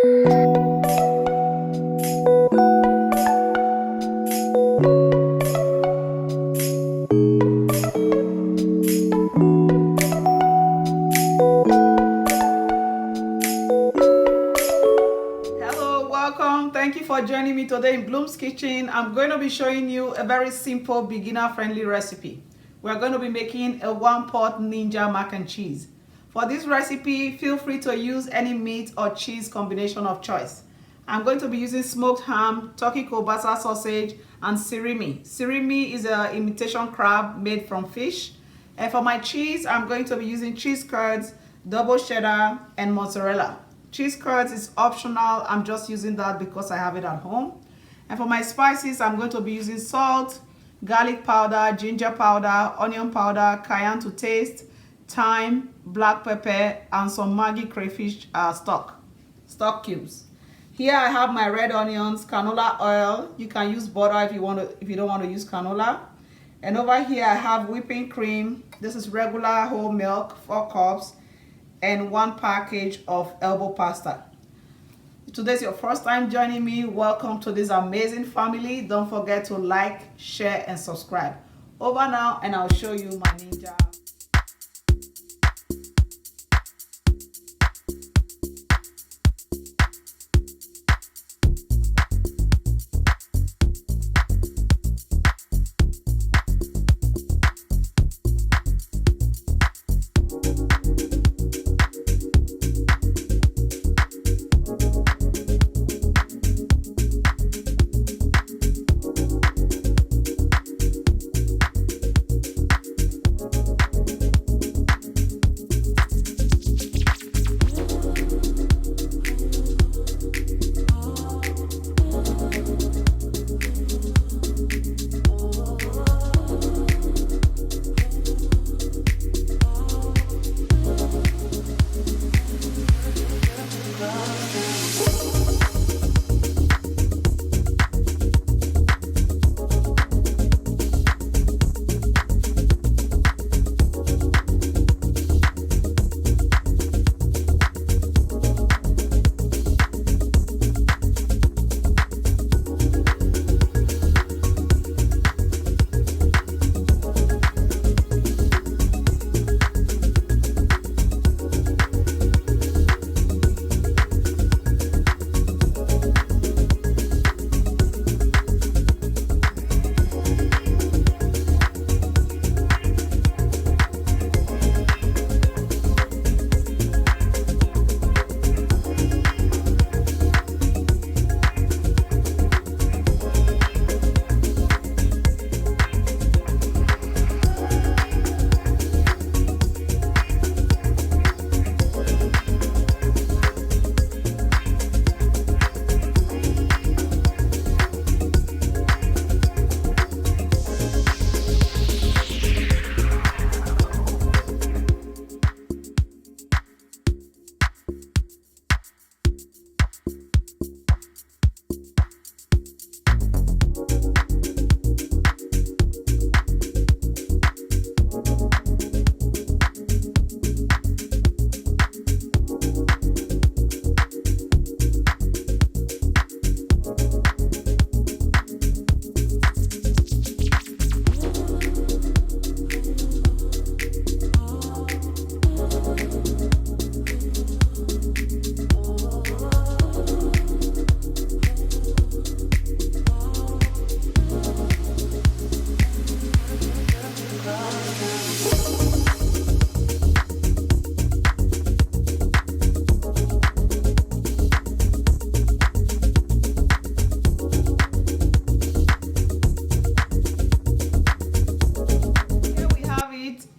Hello, welcome. Thank you for joining me today in Bloom's Kitchen. I'm going to be showing you a very simple beginner-friendly recipe. We're going to be making a one-pot Ninja mac and cheese. For this recipe, feel free to use any meat or cheese combination of choice. I'm going to be using smoked ham, turkey kielbasa sausage, and surimi. Surimi is an imitation crab made from fish. And for my cheese, I'm going to be using cheese curds, double cheddar, and mozzarella. Cheese curds is optional. I'm just using that because I have it at home. And for my spices, I'm going to be using salt, garlic powder, ginger powder, onion powder, cayenne to taste, thyme, black pepper, and some Maggi crayfish stock cubes. Here I have my red onions, canola oil. You can use butter if you don't want to use canola. And over here I have whipping cream. This is regular whole milk, 4 cups. And 1 package of elbow pasta. If today's your first time joining me, welcome to this amazing family. Don't forget to like, share, and subscribe. Over now, and I'll show you my Ninja.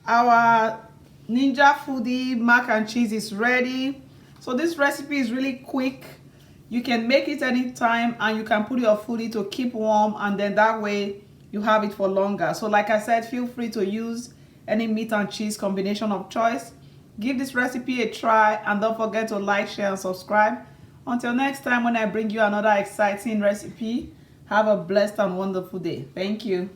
Our Ninja Foodie mac and cheese is ready. So this recipe is really quick. You can make it anytime and you can put your foodie to keep warm, and then that way you have it for longer. So like I said, feel free to use any meat and cheese combination of choice. Give this recipe a try and don't forget to like, share, and subscribe. Until next time when I bring you another exciting recipe, have a blessed and wonderful day. Thank you.